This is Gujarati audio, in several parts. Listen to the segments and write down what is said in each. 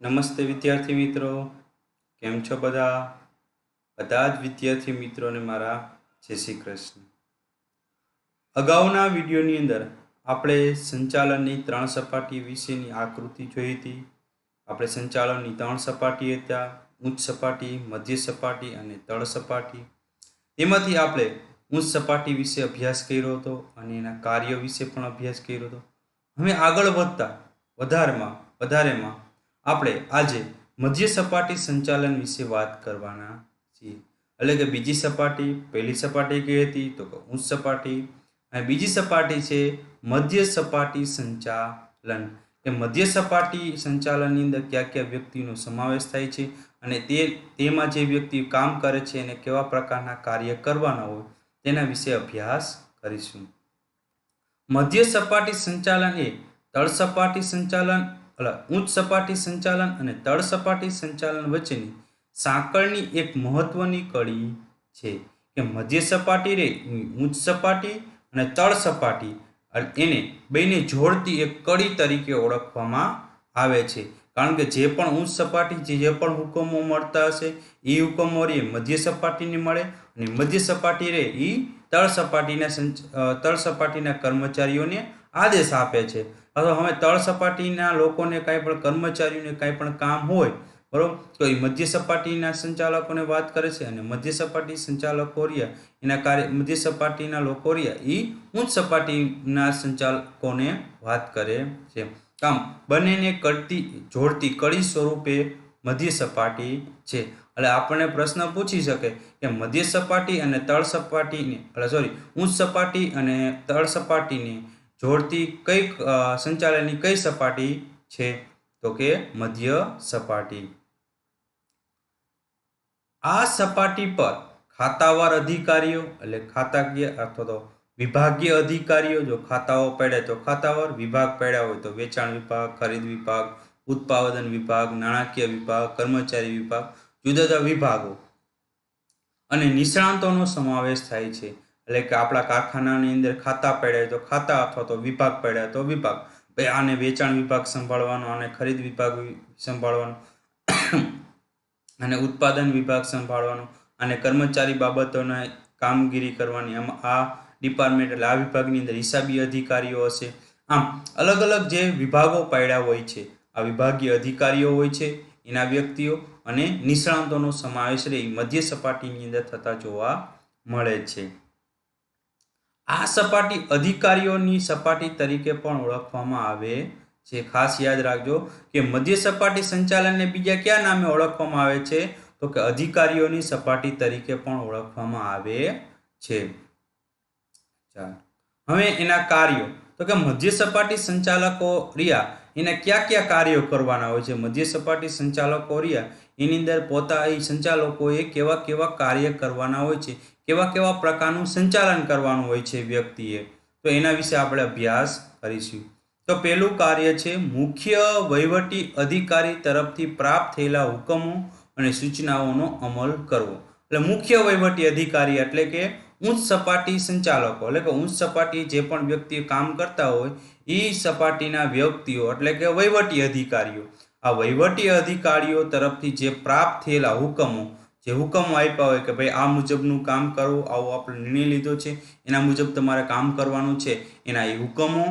નમસ્તે વિદ્યાર્થી મિત્રો, કેમ છો બધા જ વિદ્યાર્થી મિત્રોને મારા જય શ્રી કૃષ્ણ. અગાઉના વિડીયોની અંદર આપણે સંચાલનની 3 સપાટી વિશેની આકૃતિ જોઈ હતી. આપણે સંચાલનની 3 સપાટી હતા: ઉચ્ચ સપાટી, મધ્ય સપાટી અને તળ સપાટી. એમાંથી આપણે ઉચ્ચ સપાટી વિશે અભ્યાસ કર્યો હતો અને એના કાર્યો વિશે પણ અભ્યાસ કર્યો હતો. હવે આગળ વધતા વધારેમાં આપણે આજે મધ્ય સપાટી સંચાલન વિશે વાત કરવાના છીએ. એટલે કે બીજી સપાટી, પહેલી સપાટી કઈ હતી તો કે ઉચ્ચ સપાટી, અને બીજી સપાટી છે મધ્ય સપાટી સંચાલન. કે મધ્ય સપાટી સંચાલનની અંદર કયા કયા વ્યક્તિનો સમાવેશ થાય છે અને તેમાં જે વ્યક્તિ કામ કરે છે અને કેવા પ્રકારના કાર્ય કરવાના હોય તેના વિશે અભ્યાસ કરીશું. મધ્ય સપાટી સંચાલન એ તળ સપાટી સંચાલન ઉચ્ચ સપાટી સંચાલન અને તળ સપાટી સંચાલન વચ્ચેની સાંકળની એક મહત્વની કડી છે. કે મધ્ય સપાટી રે ઉચ્ચ સપાટી અને તળ સપાટી એને બેને જોડતી એક કડી તરીકે ઓળખવામાં આવે છે. કારણ કે જે પણ ઉચ્ચ સપાટી જે પણ હુકમો મળતા હશે એ હુકમો રે મધ્ય સપાટીને મળે અને મધ્ય સપાટી રે એ તળ સપાટીના કર્મચારીઓને આદેશ આપે છે. હવે તળ સપાટીના લોકોને કાંઈ પણ કર્મચારીઓને કાંઈ પણ કામ હોય, બરોબર, તો એ મધ્ય સપાટીના સંચાલકોને વાત કરે છે અને મધ્ય સપાટી સંચાલકો રહ્યા એના કાર્ય મધ્ય સપાટીના લોકો રહ્યા એ ઉચ્ચ સપાટીના સંચાલકોને વાત કરે છે. કામ બંનેને જોડતી કડી સ્વરૂપે મધ્ય સપાટી છે. એટલે આપણને પ્રશ્ન પૂછી શકે કે મધ્ય સપાટી અને તળ સપાટીને ઉચ્ચ સપાટી અને તળ સપાટીને જોડતી સંચાલનની કઈ સપાટી છે તો કે મધ્ય સપાટી. આ સપાટી પર ખાતાવાર અધિકારીઓ એટલે ખાતાકીય અથવા તો વિભાગીય અધિકારીઓ, જો ખાતાઓ પડ્યા તો ખાતાવાર, વિભાગ પડ્યા હોય તો વેચાણ વિભાગ, ખરીદ વિભાગ, ઉત્પાદન વિભાગ, નાણાકીય વિભાગ, કર્મચારી વિભાગ, જુદા જુદા વિભાગો અને નિષ્ણાંતોનો સમાવેશ થાય છે. એટલે કે આપણા કારખાનાની અંદર ખાતા પડ્યા તો ખાતા અથવા તો વિભાગ પડ્યા તો વિભાગ. આને વેચાણ વિભાગ સંભાળવાનો, આને ખરીદ વિભાગ સંભાળવાનો, અને ઉત્પાદન વિભાગ સંભાળવાનો, અને કર્મચારી બાબતોને કામગીરી કરવાની. આમાં આ ડિપાર્ટમેન્ટ એટલે આ વિભાગની અંદર હિસાબી અધિકારીઓ હશે. આમ અલગ અલગ જે વિભાગો પાડ્યા હોય છે, આ વિભાગીય અધિકારીઓ હોય છે, એના વ્યક્તિઓ અને નિષ્ણાંતોનો સમાવેશ રહે મધ્ય સપાટીની અંદર થતા જોવા મળે છે. આ સપાટી અધિકારીઓની સપાટી તરીકે પણ ઓળખવામાં આવે છે. ખાસ યાદ રાખજો કે મધ્ય સપાટી સંચાલનને બીજા કયા નામે ઓળખવામાં આવે છે તો કે અધિકારીઓની સપાટી તરીકે પણ ઓળખવામાં આવે છે. હવે એના કાર્યો તો કે મધ્ય સપાટી સંચાલકો રહ્યા એના કયા કયા કાર્યો કરવાના હોય છે. મધ્ય સપાટી સંચાલકો રહ્યા એની અંદર સંચાલકોએ કેવા કેવા કાર્ય કરવાના હોય છે, કેવા કેવા પ્રકારનું સંચાલન કરવાનું હોય છે વ્યક્તિએ, તો એના વિશે આપણે અભ્યાસ કરીશું. તો પહેલું કાર્ય છે મુખ્ય વહીવટી અધિકારી તરફથી પ્રાપ્ત થયેલા હુકમો અને સૂચનાઓનો અમલ કરવો. એટલે મુખ્ય વહીવટી અધિકારી એટલે કે ઉચ્ચ સપાટી સંચાલકો, એટલે કે ઉચ્ચ સપાટી જે પણ વ્યક્તિઓ કામ કરતા હોય એ સપાટીના વ્યક્તિઓ એટલે કે વહીવટી અધિકારીઓ. આ વહીવટી અધિકારીઓ તરફથી જે પ્રાપ્ત થયેલા હુકમો આપ્યા હોય કે ભાઈ આ મુજબનું કામ કરવું, આવો આપણે નિર્ણય લીધો છે, એના મુજબ તમારે કામ કરવાનું છે, એના એ હુકમો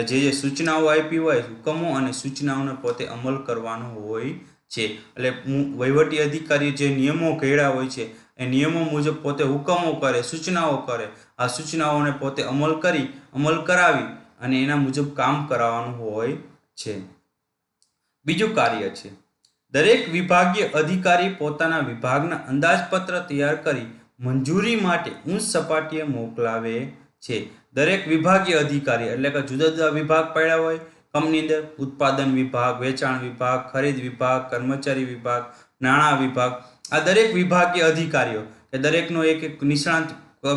જે સૂચનાઓ આપી હોય, હુકમો અને સૂચનાઓને પોતે અમલ કરવાનો હોય છે. એટલે વહીવટી અધિકારી જે નિયમો ઘડ્યા હોય છે એ નિયમો મુજબ પોતે હુકમો કરે, સૂચનાઓ કરે, આ સૂચનાઓને પોતે અમલ કરાવી અને એના મુજબ કામ કરાવવાનું હોય છે. બીજું કાર્ય છે દરેક વિભાગીય અધિકારી પોતાના વિભાગના અંદાજપત્ર તૈયાર કરી મંજૂરી માટે ઉચ્ચ સપાટીએ મોકલાવે છે. દરેક વિભાગીય અધિકારી એટલે કે જુદા જુદા વિભાગ પડ્યા હોય કંપની અંદર, ઉત્પાદન વિભાગ, વેચાણ વિભાગ, ખરીદ વિભાગ, કર્મચારી વિભાગ, નાણાં વિભાગ, આ દરેક વિભાગીય અધિકારીઓ કે દરેકનો એક નિષ્ણાંત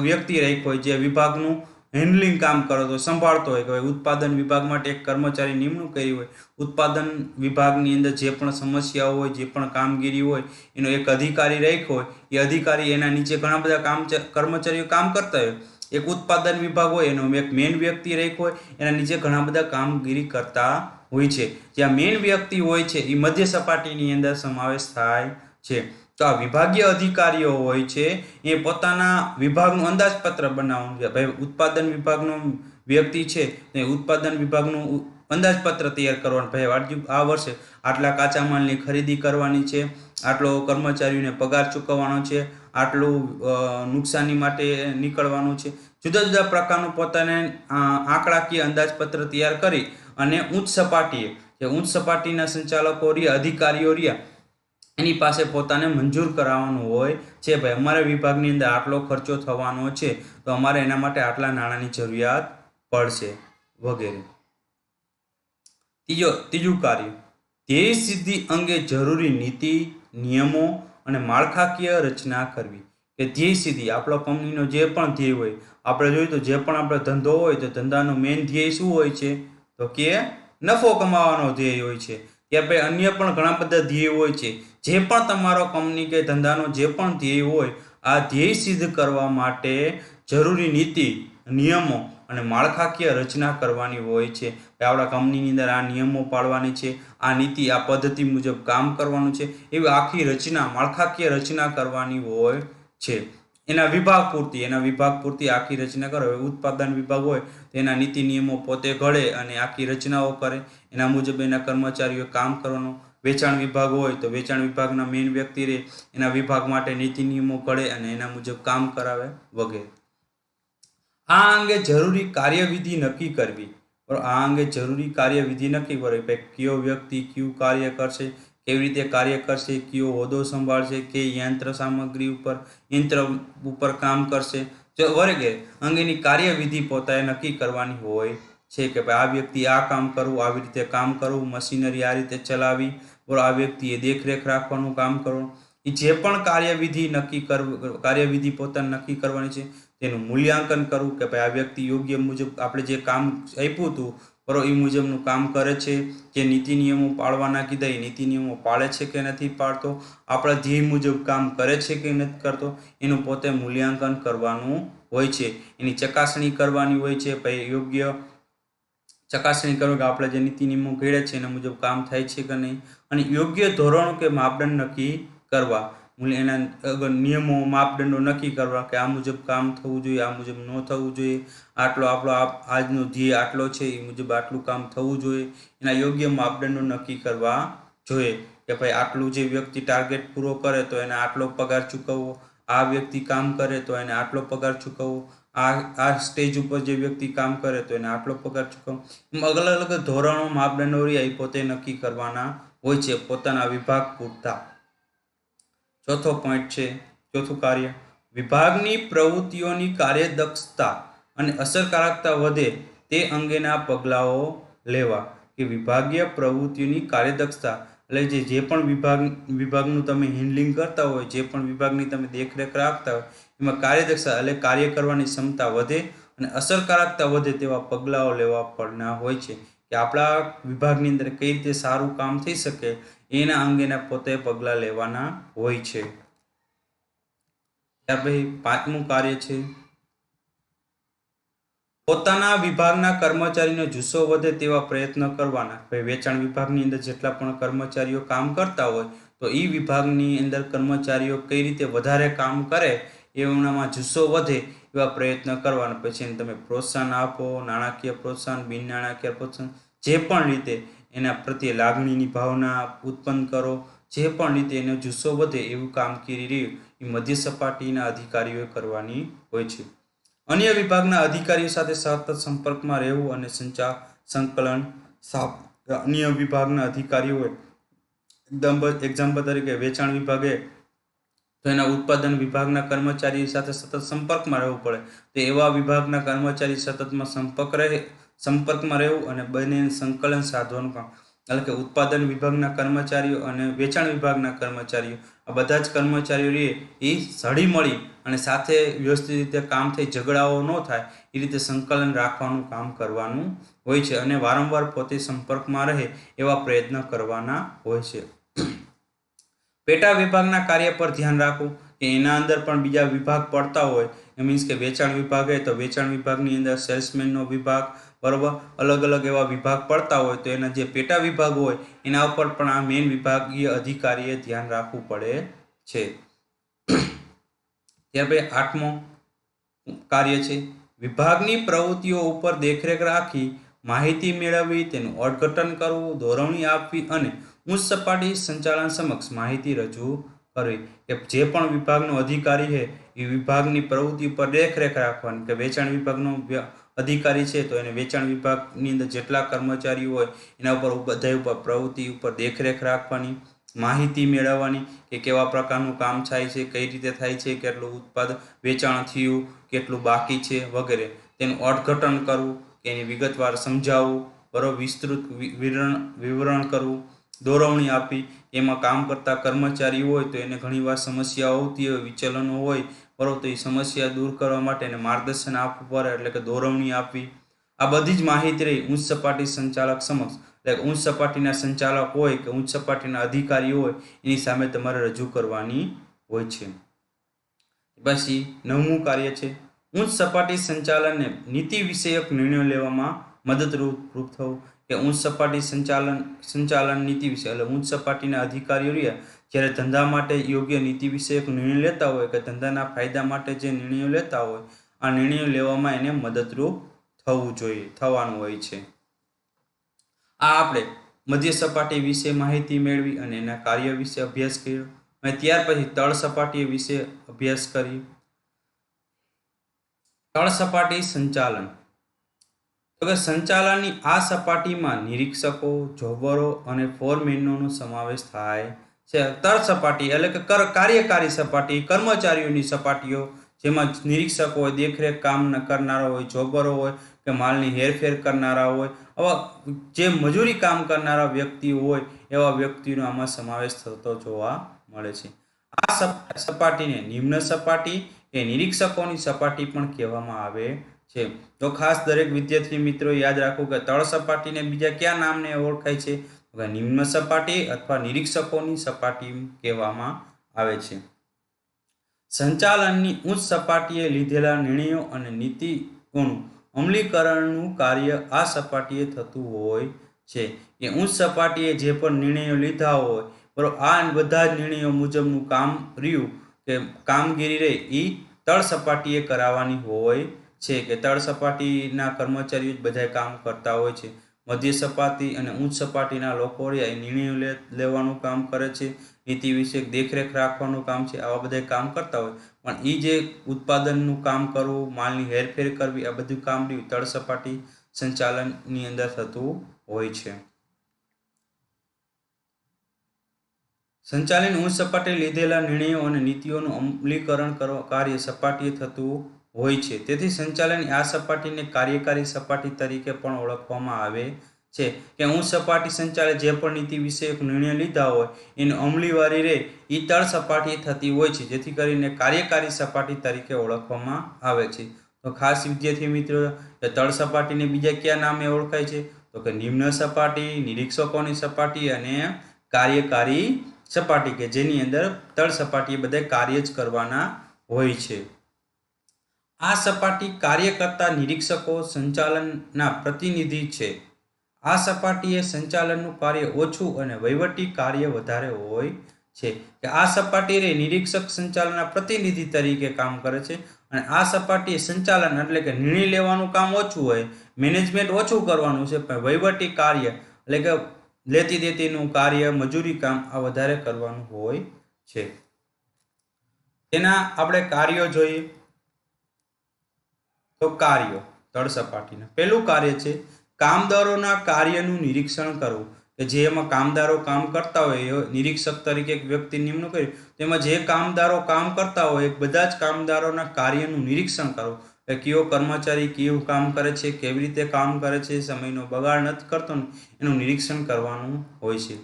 વ્યક્તિ રાખ્યો હોય જે વિભાગનું હેન્ડલિંગ કામ કરો તો સંભાળતો હોય. કે ઉત્પાદન વિભાગ માટે એક કર્મચારી નિમણૂક કરી હોય, ઉત્પાદન વિભાગની અંદર જે પણ સમસ્યાઓ હોય, જે પણ કામગીરી હોય એનો એક અધિકારી રાખ્યો હોય, એ અધિકારી એના નીચે ઘણા બધા કર્મચારીઓ કામ કરતા હોય એક ઉત્પાદન વિભાગ હોય એનો એક મેઇન વ્યક્તિ રાખ્યો હોય, એના નીચે ઘણા બધા કામગીરી કરતા હોય છે. જ્યાં મેઇન વ્યક્તિ હોય છે એ મધ્ય સપાટીની અંદર સમાવેશ થાય છે. તો આ વિભાગીય અધિકારીઓ હોય છે એ પોતાના વિભાગનું અંદાજપત્ર બનાવવાનું છે. ભાઈ ઉત્પાદન વિભાગનો વ્યક્તિ છે એ ઉત્પાદન વિભાગનું અંદાજપત્ર તૈયાર કરવાનું. ભાઈ આ વર્ષે આટલા કાચા માલની ખરીદી કરવાની છે, આટલો કર્મચારીઓને પગાર ચૂકવવાનો છે, આટલું નુકસાની માટે નીકળવાનું છે. જુદા જુદા પ્રકારનું પોતાને આંકડાકીય અંદાજપત્ર તૈયાર કરી અને ઉચ્ચ સપાટીએ જે ઉચ્ચ સપાટીના સંચાલકો રહ્યા, અધિકારીઓ રહ્યા, એની પાસે પોતાને મંજૂર કરાવવાનું હોય છે. ભાઈ અમારા વિભાગની અંદર આટલો ખર્ચો થવાનો છે, તો અમારે એના માટે આટલા નાણાંની જરૂરિયાત પડશે વગેરે. ત્રીજું કાર્ય, ધ્યેય સિદ્ધિ અંગે જરૂરી નીતિ, નિયમો અને માળખાકીય રચના કરવી. કે ધ્યેય સિદ્ધિ આપણો કંપનીનો જે પણ ધ્યેય હોય, આપણે જોઈએ તો જે પણ આપણો ધંધો હોય તો ધંધાનો મેઇન ધ્યેય શું હોય છે? તો કે નફો કમાવાનો ધ્યેય હોય છે. ત્યાં ભાઈ અન્ય પણ ઘણા બધા ધ્યેય હોય છે. જે પણ તમારો કંપની કે ધંધાનો જે પણ ધ્યેય હોય, આ ધ્યેય સિદ્ધ કરવા માટે જરૂરી નીતિ, નિયમો અને માળખાકીય રચના કરવાની હોય છે. આપણા કંપનીની અંદર આ નિયમો પાળવાની છે, આ નીતિ, આ પદ્ધતિ મુજબ કામ કરવાનું છે, એવી આખી રચના, માળખાકીય રચના કરવાની હોય છે. એના વિભાગ પૂરતી આખી રચના કરો. ઉત્પાદન વિભાગ હોય તો એના નીતિ નિયમો પોતે ઘડે અને આખી રચનાઓ કરે, એના મુજબ એના કર્મચારીઓ કામ કરવાનું. વેચાણ વિભાગ હોય તો વેચાણ વિભાગના મેઇન વ્યક્તિ રહે, એના વિભાગ માટે નીતિ નિયમો ઘડે અને એના મુજબ કામ કરાવે વગેરે. આ અંગે જરૂરી કાર્યવિધિ નક્કી કરવી. કયો વ્યક્તિ કયું કાર્ય કરશે, કેવી રીતે કાર્ય કરશે, કયો હોદ્દો સંભાળશે, કે યંત્ર સામગ્રી ઉપર કામ કરશે વગેરે અંગેની કાર્યવિધિ પોતાએ નક્કી કરવાની હોય છે. કે ભાઈ આ વ્યક્તિ આ કામ કરવું, આવી રીતે કામ કરવું, મશીનરી આ રીતે ચલાવી, આ વ્યક્તિએ દેખરેખ રાખવાનું કામ કરવું. એ જે પણ કાર્યવિધિ પોતાને નક્કી કરવાની છે તેનું મૂલ્યાંકન કરવું. કે ભાઈ આ વ્યક્તિ યોગ્ય મુજબ આપણે જે કામ આપ્યું હતું બરોબર એ મુજબનું કામ કરે છે, જે નીતિ નિયમો પાળવાના કીધા એ નીતિ નિયમો પાળે છે કે નથી પાળતો, આપણા ધ્યેય મુજબ કામ કરે છે કે નથી કરતો, એનું પોતે મૂલ્યાંકન કરવાનું હોય છે. એની ચકાસણી કરવાની હોય છે. ભાઈ યોગ્ય ચકાસણી કરવી કે આપણે જે નીતિ નિયમો ઘડ્યા છે એના મુજબ કામ થાય છે કે નહીં, અને યોગ્ય ધોરણો કે માપદંડ નક્કી કરવા. એના નિયમો, માપદંડો નક્કી કરવા કે આ મુજબ કામ થવું જોઈએ, આ મુજબ ન થવું જોઈએ, આટલો આપણો આજનો ધ્યેય આટલો છે એ મુજબ આટલું કામ થવું જોઈએ. એના યોગ્ય માપદંડો નક્કી કરવા જોઈએ. કે ભાઈ આટલું જે વ્યક્તિ ટાર્ગેટ પૂરો કરે તો એને આટલો પગાર ચૂકવવો, આ વ્યક્તિ કામ કરે તો એને આટલો પગાર ચૂકવવો, આ સ્ટેજ ઉપર જે વ્યક્તિ કામ કરે તો એને આટલો પગાર ચૂકવવો. અલગ અલગ ધોરણો, માપદંડો રહ્યા એ પોતે નક્કી કરવાના હોય છે પોતાના વિભાગ પૂરતા. ચોથું કાર્ય, વિભાગની પ્રવૃત્તિઓની કાર્યદક્ષતા અને અસરકારકતા વધે તે અંગેના પગલાઓ લેવા. કે વિભાગીય પ્રવૃત્તિઓની કાર્યદક્ષતા એટલે જે પણ વિભાગનું તમે હેન્ડલિંગ કરતા હોય, જે પણ વિભાગની તમે દેખરેખ રાખતા હોય, એમાં કાર્યદક્ષતા એટલે કાર્ય કરવાની ક્ષમતા વધે અને અસરકારકતા વધે તેવા પગલાઓ લેવા પડના હોય છે. કે આપણા વિભાગની અંદર કઈ રીતે સારું કામ થઈ શકે એના અંગેના પોતે પગલાં લેવાના હોય છે. ત્યાર પછી 5મું કાર્ય છે પોતાના વિભાગના કર્મચારીનો જુસ્સો વધે તેવા પ્રયત્ન કરવાના. ભાઈ વેચાણ વિભાગની અંદર જેટલા પણ કર્મચારીઓ કામ કરતા હોય તો એ વિભાગની અંદર કર્મચારીઓ કઈ રીતે વધારે કામ કરે એમનામાં જુસ્સો વધે એવા પ્રયત્ન કરવાના. પછી એને તમે પ્રોત્સાહન આપો, નાણાકીય પ્રોત્સાહન, બિન નાણાકીય પ્રોત્સાહન, જે પણ રીતે એના પ્રત્યે લાગણીની ભાવના ઉત્પન્ન કરો, જે પણ રીતે એનો જુસ્સો વધે એવું કામગીરી એ મધ્ય સપાટીના અધિકારીઓએ કરવાની હોય છે. અન્ય વિભાગના અધિકારીઓ સાથે સતત સંપર્કમાં રહેવું અને સંકલન. અન્ય વિભાગના અધિકારીઓ હોય, એક્ઝામ્પલ તરીકે વેચાણ વિભાગે તો એના ઉત્પાદન વિભાગના કર્મચારી સાથે સતત સંપર્કમાં રહેવું પડે. તો એવા વિભાગના કર્મચારી સતતમાં સંપર્કમાં રહેવું અને બંને સંકલન સાધવાનું કામ. એટલે કે ઉત્પાદન વિભાગના કર્મચારીઓ અને વેચાણ વિભાગના કર્મચારીઓ આ બધા જ કર્મચારીઓ એ સળી મળી અને સાથે વ્યવસ્થિત રીતે કામ થઈ, ઝઘડાઓ ન થાય એ રીતે સંકલન રાખવાનું કામ કરવાનું હોય છે અને વારંવાર પોતે સંપર્કમાં રહે એવા પ્રયત્ન કરવાના હોય છે. પેટા વિભાગના કાર્ય પર ધ્યાન રાખવું. કે એના અંદર પણ બીજા વિભાગ પડતા હોય મીન્સ કે વેચાણ વિભાગ હોય તો વેચાણ વિભાગની અંદર સેલ્સમેનનો વિભાગ, બરાબર, અલગ અલગ એવા વિભાગ પડતા હોય તો એના જે પેટા વિભાગ હોય એના ઉપર પણ આ મેઇન વિભાગીય અધિકારીએ ધ્યાન રાખવું પડે છે. ત્યાર પછી 8મો કાર્ય છે વિભાગની પ્રવૃત્તિઓ ઉપર દેખરેખ રાખી માહિતી મેળવવી, તેનું અર્થઘટન કરવું, દોરવણી આપવી અને ઉચ્ચ સપાટી સંચાલન સમક્ષ માહિતી રજૂ કરવી. કે જે પણ વિભાગનો અધિકારી છે એ વિભાગની પ્રવૃત્તિ ઉપર દેખરેખ રાખવાની. કે વેચાણ વિભાગનો અધિકારી છે તો એને વેચાણ વિભાગની અંદર જેટલા કર્મચારીઓ હોય એના ઉપર બધા ઉપર પ્રવૃત્તિ ઉપર દેખરેખ રાખવાની, માહિતી મેળવવાની કે કેવા પ્રકારનું કામ થાય છે, કઈ રીતે થાય છે, કેટલું ઉત્પાદન વેચાણ થયું, કેટલું બાકી છે વગેરે. તેનું અર્થઘટન કરવું, કે એની વિગતવાર સમજાવવું, બરોબર, વિસ્તૃત વિવરણ કરવું, દોરવણી આપી. એમાં કામ કરતા કર્મચારી હોય તો એને ઘણીવાર સમસ્યાઓ આવતી હોય, વિચલનો હોય, બરોબર, તો એ સમસ્યા દૂર કરવા માટે એને માર્ગદર્શન આપવું પડે, એટલે કે દોરવણી આપવી. આ બધી જ માહિતી રહી ઉચ્ચ સપાટી સંચાલક સમક્ષ, એટલે ઉચ્ચ સપાટીના સંચાલક હોય કે ઉચ્ચ સપાટીના અધિકારી હોય એની સામે તમારે રજૂ કરવાની હોય છે. પછી 9મું કાર્ય છે ઉચ્ચ સપાટી સંચાલનને નીતિ વિષયક નિર્ણયો લેવામાં મદદરૂપ થવું. કે ઉચ્ચ સપાટી સંચાલન નીતિ વિષય, એટલે ઉચ્ચ સપાટીના અધિકારીઓ રહ્યા જ્યારે ધંધા માટે યોગ્ય નીતિ વિષયક નિર્ણય લેતા હોય કે ધંધાના ફાયદા માટે જે નિર્ણયો લેતા હોય આ નિર્ણયો લેવામાં એને મદદરૂપ થવાનું હોય છે. આ આપણે મધ્ય સપાટી વિશે માહિતી મેળવી અને એના કાર્ય વિશે અભ્યાસ કર્યો. અને ત્યાર પછી તળ સપાટી વિશે અભ્યાસ કરી. તળ સપાટી સંચાલન, તો કે સંચાલનની આ સપાટીમાં નિરીક્ષકો, જોબરો અને ફોરમેનનો સમાવેશ થાય છે. તળ સપાટી એટલે કે કાર્યકારી સપાટી, કર્મચારીઓની સપાટીઓ, જેમાં નિરીક્ષકો હોય, દેખરેખ કામ કરનારા હોય, જોબરો હોય કે માલની હેરફેર કરનારા હોય, આવા જે મજૂરી કામ કરનારા વ્યક્તિઓ હોય એવા વ્યક્તિનો આમાં સમાવેશ થતો જોવા મળે છે. આ સપાટીને નિમ્ન સપાટી એ નિરીક્ષકોની સપાટી પણ કહેવામાં આવે છે. તો ખાસ દરેક વિદ્યાર્થી મિત્રો યાદ રાખો કે તળ સપાટીને બીજા કયા નામને ઓળખાય છે? નિમ્ન સપાટી અથવા નિરીક્ષકોની સપાટી કહેવામાં આવે છે. સંચાલનની ઉચ્ચ સપાટીએ લીધેલા નિર્ણયો અને નીતિઓનું અમલીકરણનું કાર્ય આ સપાટીએ થતું હોય છે. કે ઉચ્ચ સપાટીએ જે પણ નિર્ણયો લીધા હોય, બરોબર, આ બધા જ નિર્ણયો મુજબનું કામ રહ્યું કે કામગીરી રહી એ તળ સપાટીએ કરાવવાની હોય છે. કે તળ સપાટીના કર્મચારીઓ જ બધા કામ કરતા હોય છે. મધ્ય સપાટી અને ઉચ્ચ સપાટીના લોકો રહ્યા એ નિર્ણયો લેવાનું કામ કરે છે, નીતિ વિશે દેખરેખ રાખવાનું કામ છે, આવા બધા કામ કરતા હોય. પણ એ જે ઉત્પાદનનું કામ કરવું, માલની હેરફેર કરવી, આ બધું કામ રહ્યું તળ સપાટી સંચાલનની અંદર થતું હોય છે. સંચાલન ઉચ્ચ સપાટીએ લીધેલા નિર્ણયો અને નીતિઓનું અમલીકરણ કાર્ય સપાટીએ થતું હોય છે. તેથી સંચાલનની આ સપાટીને કાર્યકારી સપાટી તરીકે પણ ઓળખવામાં આવે છે. કે ઉચ્ચ સપાટી સંચાલન જે પણ નીતિ વિષયક નિર્ણય લીધા હોય એની અમલીવારી રહે એ તળ સપાટીએ થતી હોય છે, જેથી કરીને કાર્યકારી સપાટી તરીકે ઓળખવામાં આવે છે. તો ખાસ વિદ્યાર્થી મિત્રો તળ સપાટીને બીજા કયા નામે ઓળખાય છે? તો કે નિમ્ન સપાટી, નિરીક્ષકોની સપાટી અને કાર્યકારી સપાટી, કે જેની અંદર તળ સપાટીએ બધા કાર્ય જ કરવાના હોય છે. આ સપાટી કાર્ય કરતા નિરીક્ષકો સંચાલનના પ્રતિનિધિ છે. આ સપાટીએ સંચાલનનું કાર્ય ઓછું અને વહીવટી કાર્ય વધારે હોય છે. કે આ સપાટી નિરીક્ષક સંચાલનના પ્રતિનિધિ તરીકે કામ કરે છે અને આ સપાટી સંચાલન એટલે કે નિર્ણય લેવાનું કામ ઓછું હોય, મેનેજમેન્ટ ઓછું કરવાનું છે, પણ વહીવટી કાર્ય એટલે કે લેતી દેતીનું કાર્ય, મજૂરી કામ આ વધારે કરવાનું હોય છે. તેના આપણે કાર્યો જોઈએ. તો કાર્યો તળ સપાટીના પહેલું કાર્ય છે કામદારોના કાર્યનું નિરીક્ષણ કરવું. કે જે એમાં કામદારો કામ કરતા હોય એ નિરીક્ષક તરીકે એક વ્યક્તિ નિમણૂક કરી તેમાં જે કામદારો કામ કરતા હોય બધા જ કામદારોના કાર્યનું નિરીક્ષણ કરવું. કે કયો કર્મચારી કેવું કામ કરે છે, કેવી રીતે કામ કરે છે, સમયનો બગાડ નથી કરતો, એનું નિરીક્ષણ કરવાનું હોય છે.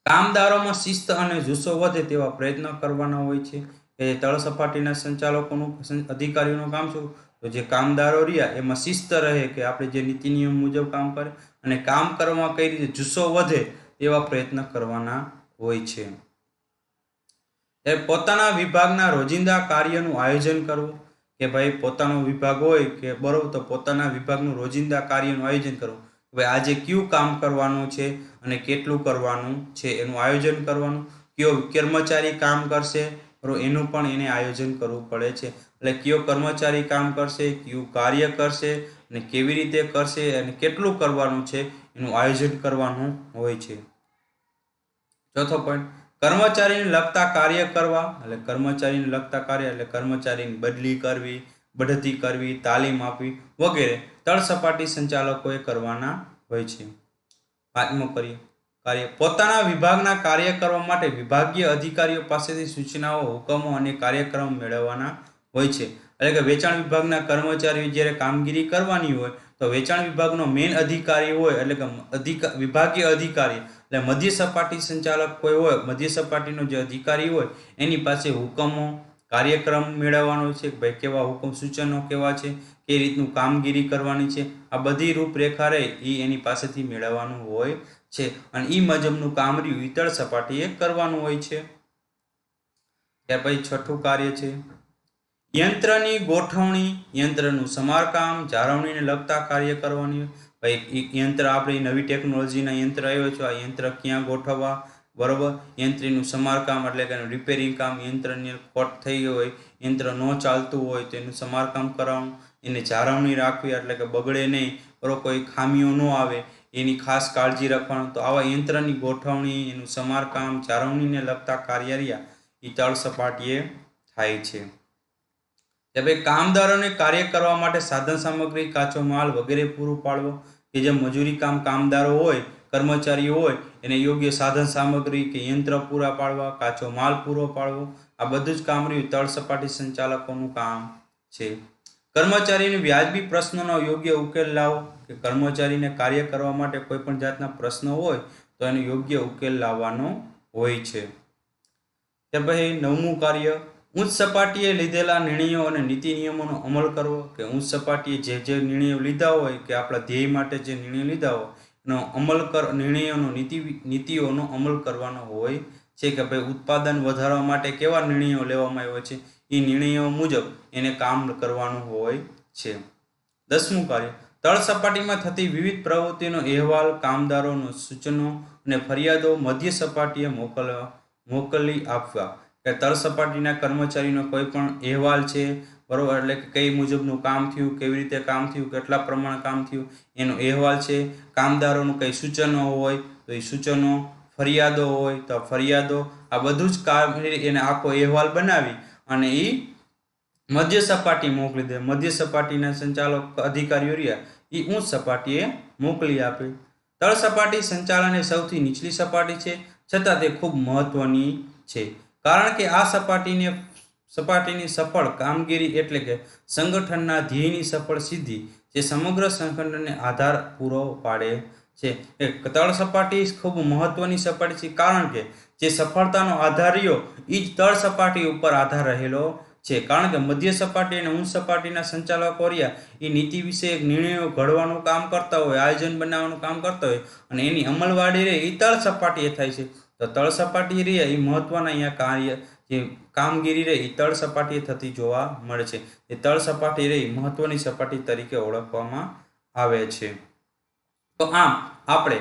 કામદારોમાં શિસ્ત અને જુસ્સો વધે તેવા પ્રયત્ન કરવાના હોય છે. એ તળ સપાટીના સંચાલકોનું અધિકારીઓનું કામ શું? તો જે કામદારો રહ્યા એમાં શિસ્ત રહે, કે આપણે જે નીતિ નિયમ મુજબ કામ કરે અને કામ કરવામાં કઈ રીતે જુસ્સો વધે એવા પ્રયત્ન કરવાના હોય છે. ત્યારે પોતાના વિભાગના રોજિંદા કાર્યનું આયોજન કરવું, કે ભાઈ પોતાનો વિભાગ હોય કે બરોબર, તો પોતાના વિભાગનું રોજિંદા કાર્યનું આયોજન કરવું. ભાઈ આજે કયું કામ કરવાનું છે અને કેટલું કરવાનું છે એનું આયોજન કરવાનું. કયો કર્મચારી કામ કરશે બરોબર, એનું પણ એને આયોજન કરવું પડે છે. એટલે કયો કર્મચારી કામ કરશે, કયું કાર્ય કરશે અને કેવી રીતે કરશે અને કેટલું કરવાનું છે એનું આયોજન કરવાનું હોય છે. ચોથો પોઈન્ટ, કર્મચારીને લગતા કાર્ય કરવા. એટલે કર્મચારીને લગતા કાર્ય એટલે કર્મચારીની બદલી કરવી, બઢતી કરવી, તાલીમ આપવી વગેરે તળ સપાટી સંચાલકોએ કરવાના હોય છે. પાંચમો કાર્ય, પોતાના વિભાગના કાર્ય કરવા માટે વિભાગીય અધિકારીઓ પાસેથી સૂચનાઓ, હુકમો અને કાર્યક્રમ મેળવવાના હોય છે. એટલે કે વેચાણ વિભાગના કર્મચારીઓ જ્યારે કામગીરી કરવાની હોય તો વેચાણ વિભાગનો મેઇન અધિકારી હોય, એટલે કે વિભાગીય અધિકારી એટલે મધ્ય સપાટી સંચાલક કોઈ હોય, મધ્ય સપાટીનો જે અધિકારી હોય એની પાસે હુકમો, કાર્યક્રમ મેળવવાનો છે. ભાઈ કેવા હુકમ, સૂચનો કેવા છે, કઈ રીતનું કામગીરી કરવાની છે, આ બધી રૂપરેખા રહે એ એની પાસેથી મેળવવાનું હોય છે. અને એ મુજબનું કામ રહ્યું તળ સપાટીએ કરવાનું હોય છે. ત્યાર પછી છઠ્ઠું કાર્ય છે યંત્રની ગોઠવણી, યંત્રનું સમારકામ, જાળવણીને લગતા કાર્ય કરવાની. ભાઈ યંત્ર, આપણે નવી ટેકનોલોજીના યંત્ર આવ્યો છે, આ યંત્ર ક્યાં ગોઠવવા બરોબર. યંત્રનું સમારકામ એટલે કે રિપેરિંગ કામ, યંત્રની ખોટ થઈ ગઈ હોય, યંત્ર ન ચાલતું હોય તો એનું સમારકામ કરાવવાનું. એને જાળવણી રાખવી એટલે કે બગડે નહીં બરોબર, કોઈ ખામીઓ ન આવે એની ખાસ કાળજી રાખવાનું. તો આવા યંત્રની ગોઠવણી, એનું સમારકામ, જાળવણીને લગતા કાર્ય રહ્યા એ તળ સપાટીએ થાય છે. કે ભાઈ કામદારોને કાર્ય કરવા માટે સાધન સામગ્રી, કાચો માલ વગેરે પૂરું પાડવો. કે જે મજૂરી કામદારો હોય, કર્મચારીઓ હોય એને યોગ્ય સાધન સામગ્રી કે યંત્ર પૂરા પાડવા, કાચો માલ પૂરો પાડવો, આ બધું જ કામ રહ્યું તળ સપાટી સંચાલકોનું કામ છે. કર્મચારીને વ્યાજબી પ્રશ્નોનો યોગ્ય ઉકેલ લાવો. કે કર્મચારીને કાર્ય કરવા માટે કોઈ પણ જાતના પ્રશ્નો હોય તો એનો યોગ્ય ઉકેલ લાવવાનો હોય છે. ત્યાર પછી નવમું કાર્ય, ઉચ્ચ સપાટીએ લીધેલા નિર્ણયો અને નીતિ નિયમોનો અમલ કરવો. કે ઉચ્ચ સપાટીએ જે નિર્ણયો લીધા હોય, કે આપણા ધ્યેય માટે જે નિર્ણયો લીધા હોય એનો અમલ નિર્ણયોનો નીતિઓનો અમલ કરવાનો હોય છે. કે ભાઈ ઉત્પાદન વધારવા માટે કેવા નિર્ણયો લેવામાં આવ્યા છે એ નિર્ણયો મુજબ એને કામ કરવાનું હોય છે. 10મું કાર્ય, તળ સપાટીમાં થતી વિવિધ પ્રવૃત્તિનો અહેવાલ, કામદારોનો સૂચનો અને ફરિયાદો મધ્ય સપાટીએ મોકલી આપવા. કે તળ સપાટીના કર્મચારીનો કોઈ પણ અહેવાલ છે બરોબર, એટલે કે કઈ મુજબનું કામ થયું, કેવી રીતે કામ થયું, કેટલા પ્રમાણે કામ થયું એનો અહેવાલ છે. કામદારોનું કઈ સૂચનો હોય તો એ સૂચનો, ફરિયાદો હોય તો ફરિયાદો, આ બધું જ કામ એને આખો અહેવાલ બનાવી અને એ મધ્ય સપાટી મોકલી દે. મધ્ય સપાટીના સંચાલક અધિકારીઓ રહ્યા એ ઉચ્ચ સપાટીએ મોકલી આપે. તળ સપાટી સંચાલન એ સૌથી નીચલી સપાટી છે, છતાં તે ખૂબ મહત્વની છે. કારણ કે આ સપાટીની સફળ કામગીરી એટલે કે સંગઠનના ધ્યેયની સફળ સિદ્ધિ જે સમગ્ર સંગઠનને આધાર પૂરો પાડે છે. તળ સપાટી ખૂબ મહત્વની સપાટી છે, કારણ કે જે સફળતાનો આધાર રહ્યો એ જ તળ સપાટી ઉપર આધાર રહેલો છે. કારણ કે મધ્ય સપાટી અને ઉચ્ચ સપાટીના સંચાલકો રહ્યા એ નીતિ વિશે નિર્ણયો ઘડવાનું કામ કરતા હોય, આયોજન બનાવવાનું કામ કરતા હોય અને એની અમલવારી રહે એ તળ સપાટીએ થાય છે. તો તળ સપાટી રહે એ મહત્વના અહીંયા કાર્ય, જે કામગીરી રહે એ તળ સપાટીએ થતી જોવા મળે છે. એ તળ સપાટી રહે મહત્વની સપાટી તરીકે ઓળખવામાં આવે છે. તો આમ આપણે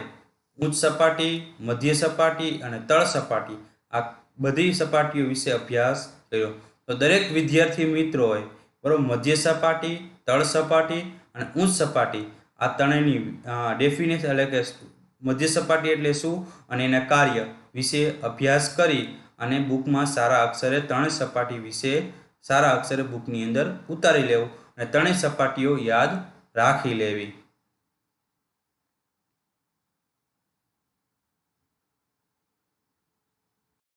ઉચ્ચ સપાટી, મધ્ય સપાટી અને તળ સપાટી આ બધી સપાટીઓ વિશે અભ્યાસ કર્યો. તો દરેક વિદ્યાર્થી મિત્રોએ બરોબર મધ્ય સપાટી, તળ સપાટી અને ઉચ્ચ સપાટી આ ત્રણેયની ડેફિનેશન એટલે કે મધ્ય સપાટી એટલે શું અને એના કાર્ય વિશે અભ્યાસ કરી અને બુકમાં સારા અક્ષરે ત્રણેય સપાટી વિશે સારા અક્ષરે બુકની અંદર ઉતારી લેવું અને ત્રણેય સપાટીઓ યાદ રાખી લેવી.